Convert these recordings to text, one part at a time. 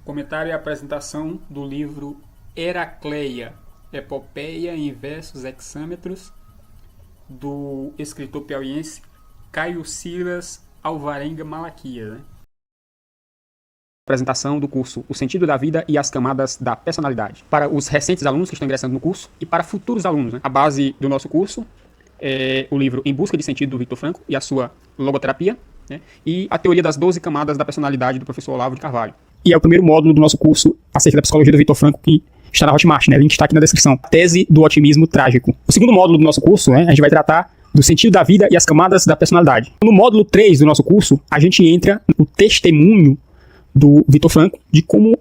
Comentário e apresentação do livro Heracleia, Epopeia em versos hexâmetros, do escritor piauiense Caio Silas Alvarenga Malaquias. Apresentação do curso O Sentido da Vida e as Camadas da Personalidade, para os recentes alunos que estão ingressando no curso e para futuros alunos. A base do nosso curso é o livro Em Busca de Sentido, do Victor Frankl, e a sua logoterapia, e a teoria das 12 camadas da personalidade, do professor Olavo de Carvalho. E é o primeiro módulo do nosso curso acerca da psicologia do Victor Frankl, que está na Hotmart, o link está aqui na descrição. A tese do otimismo trágico. O segundo módulo do nosso curso, a gente vai tratar do sentido da vida e as camadas da personalidade. No módulo 3 do nosso curso, a gente entra no testemunho do Victor Frankl de como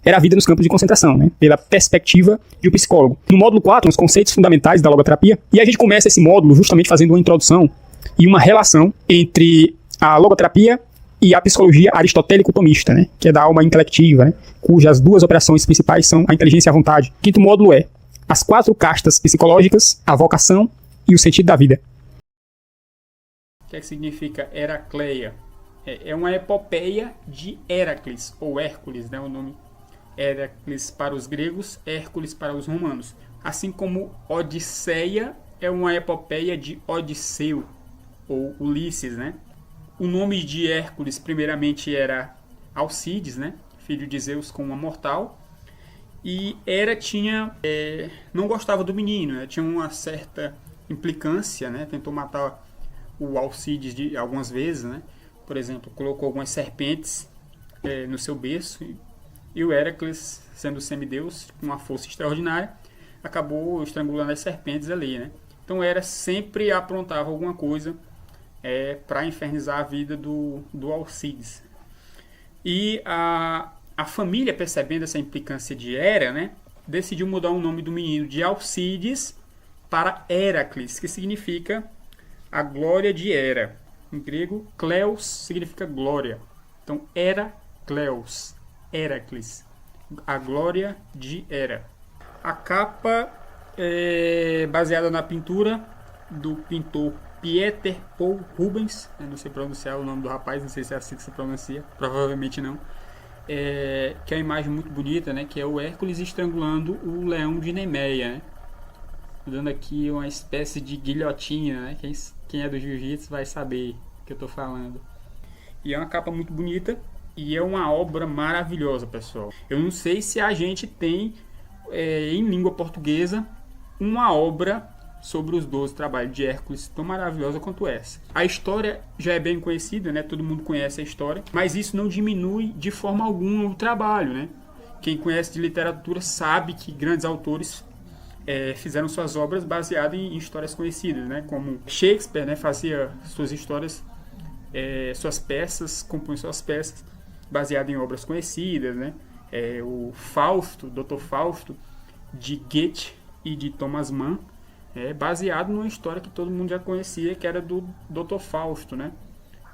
era a vida nos campos de concentração, pela perspectiva de um psicólogo. No módulo 4, os conceitos fundamentais da logoterapia, e a gente começa esse módulo justamente fazendo uma introdução e uma relação entre a logoterapia e a psicologia aristotélico-tomista, que é da alma intelectiva, cujas duas operações principais são a inteligência e a vontade. O quinto módulo é as 4 castas psicológicas, a vocação e o sentido da vida. O que significa Heracleia? É uma epopeia de Heracles, ou Hércules, o nome Heracles para os gregos, Hércules para os romanos. Assim como Odisseia é uma epopeia de Odisseu, ou Ulisses, O nome de Hércules primeiramente era Alcides, filho de Zeus com uma mortal. E Hera não gostava do menino, tinha uma certa implicância, tentou matar o Alcides algumas vezes, Por exemplo, colocou algumas serpentes no seu berço e o Hércules, sendo semideus, com uma força extraordinária, acabou estrangulando as serpentes ali, Então Hera sempre aprontava alguma coisa para infernizar a vida do Alcides. E a família, percebendo essa implicância de Hera, decidiu mudar o nome do menino de Alcides para Heracles, que significa a glória de Hera. Em grego, Kleos significa glória. Então, Heracleos, Heracles, a glória de Hera. A capa é baseada na pintura do pintor Pieter Paul Rubens, não sei pronunciar o nome do rapaz, não sei se é assim que se pronuncia, provavelmente não, que é uma imagem muito bonita, que é o Hércules estrangulando o leão de Nemeia, dando aqui uma espécie de guilhotina, quem é do jiu-jitsu vai saber o que eu estou falando. E é uma capa muito bonita e é uma obra maravilhosa, pessoal. Eu não sei se a gente tem em língua portuguesa uma obra sobre os 12 trabalhos de Hércules tão maravilhosa quanto essa. A história já é bem conhecida, todo mundo conhece a história, mas isso não diminui de forma alguma o trabalho, Quem conhece de literatura sabe que grandes autores fizeram suas obras baseadas em histórias conhecidas, como Shakespeare, fazia suas histórias, suas peças, compunha suas peças baseadas em obras conhecidas, o Fausto, Dr. Fausto, de Goethe e de Thomas Mann, baseado numa história que todo mundo já conhecia, que era do Dr. Fausto,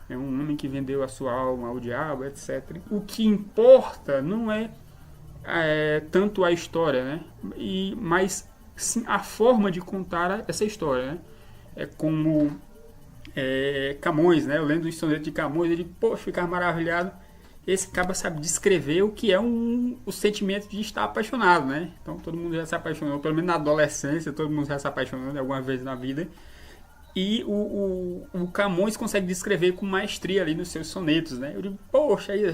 É um homem que vendeu a sua alma ao diabo, etc. O que importa não é tanto a história, mas sim a forma de contar essa história, É como Camões, eu lendo o soneto de Camões, ele, ficar maravilhado. Esse cara sabe descrever o que é o sentimento de estar apaixonado, Então todo mundo já se apaixonou, pelo menos na adolescência, todo mundo já se apaixonou alguma vez na vida. E o Camões consegue descrever com maestria ali nos seus sonetos, Eu digo,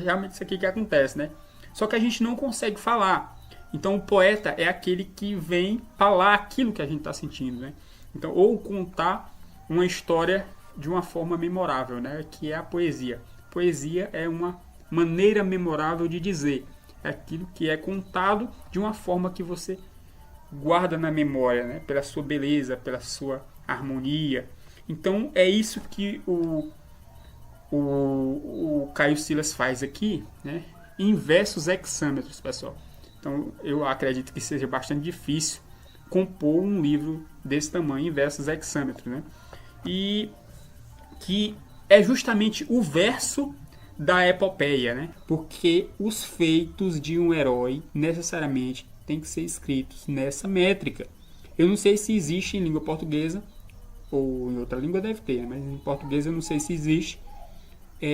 realmente isso aqui que acontece, Só que a gente não consegue falar. Então o poeta é aquele que vem falar aquilo que a gente está sentindo, Então, ou contar uma história de uma forma memorável, Que é a poesia. Poesia é uma maneira memorável de dizer. É aquilo que é contado de uma forma que você guarda na memória, pela sua beleza, pela sua harmonia. Então é isso que o Caio Silas faz aqui, em versos hexâmetros, pessoal. Então eu acredito que seja bastante difícil compor um livro desse tamanho em versos hexâmetros, E que é justamente o verso da epopeia, Porque os feitos de um herói necessariamente têm que ser escritos nessa métrica. Eu não sei se existe em língua portuguesa, ou em outra língua deve ter, mas em português eu não sei se existe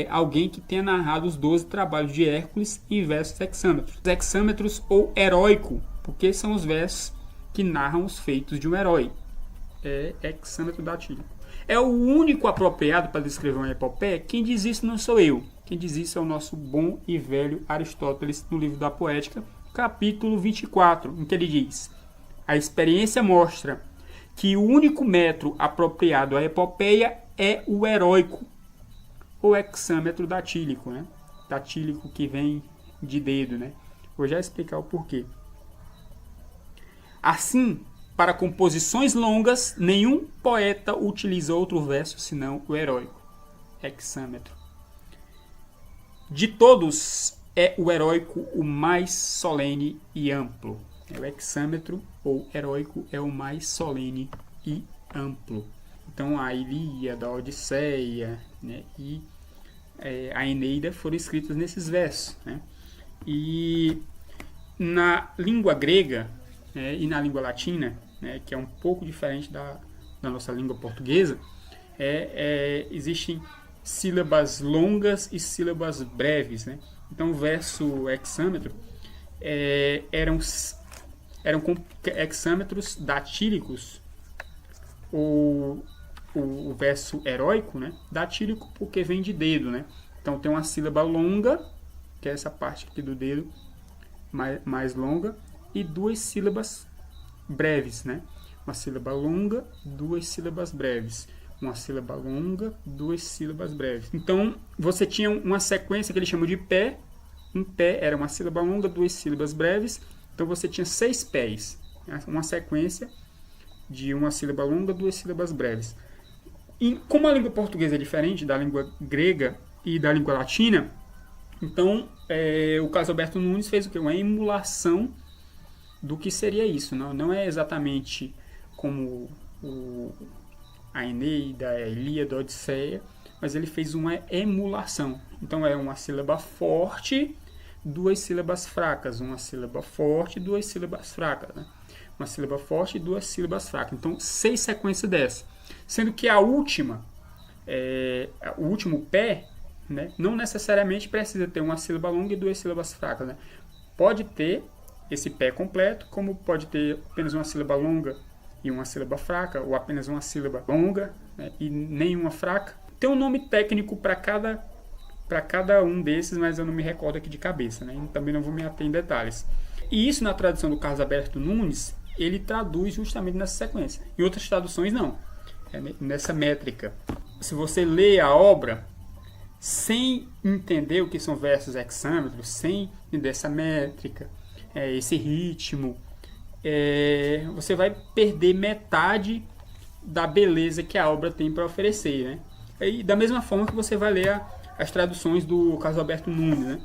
alguém que tenha narrado os 12 trabalhos de Hércules em versos hexâmetros. Hexâmetros ou heróico, porque são os versos que narram os feitos de um herói. É hexâmetro datílico. É o único apropriado para descrever uma epopeia. Quem diz isso não sou eu. Quem diz isso é o nosso bom e velho Aristóteles, no livro da Poética, capítulo 24, em que ele diz: a experiência mostra que o único metro apropriado à epopeia é o heróico, ou hexâmetro datílico, né? Datílico que vem de dedo, né? Vou já explicar o porquê. Assim, para composições longas, nenhum poeta utiliza outro verso senão o heróico, hexâmetro. De todos, é o heróico o mais solene e amplo. O hexâmetro ou heróico é o mais solene e amplo. Então, a Ilíada, a Odisseia, né, e a Eneida foram escritas nesses versos, né? E na língua grega, né, e na língua latina, né, que é um pouco diferente da nossa língua portuguesa, existem sílabas longas e sílabas breves, né? Então, o verso hexâmetro eram hexâmetros datílicos, ou o verso heróico, né? Datílico porque vem de dedo, né? Então tem uma sílaba longa, que é essa parte aqui do dedo mais longa, e duas sílabas breves, né? Uma sílaba longa, duas sílabas breves. Uma sílaba longa, duas sílabas breves. Então você tinha uma sequência que ele chama de pé. Um pé era uma sílaba longa, duas sílabas breves. Então você tinha 6 pés. Uma sequência de uma sílaba longa, duas sílabas breves. E como a língua portuguesa é diferente da língua grega e da língua latina, então o Carlos Alberto Nunes fez o quê? Uma emulação do que seria isso. Não é exatamente como a Eneida, a Ilíada, a Odisseia, mas ele fez uma emulação. Então é uma sílaba forte, duas sílabas fracas, uma sílaba forte, duas sílabas fracas, né? Uma sílaba forte e duas sílabas fracas. Então 6 sequências dessas. Sendo que a última, o último pé, né, não necessariamente precisa ter uma sílaba longa e duas sílabas fracas, né? Pode ter esse pé completo, como pode ter apenas uma sílaba longa e uma sílaba fraca, ou apenas uma sílaba longa, né, e nenhuma fraca. Tem um nome técnico para cada um desses, mas eu não me recordo aqui de cabeça, né? Também não vou me ater em detalhes. E isso na tradução do Carlos Alberto Nunes, ele traduz justamente nessa sequência. Em outras traduções não, nessa métrica. Se você lê a obra sem entender o que são versos hexâmetros, sem entender essa métrica, esse ritmo, você vai perder metade da beleza que a obra tem para oferecer, né? E da mesma forma que você vai ler as traduções do Carlos Alberto Nunes, né?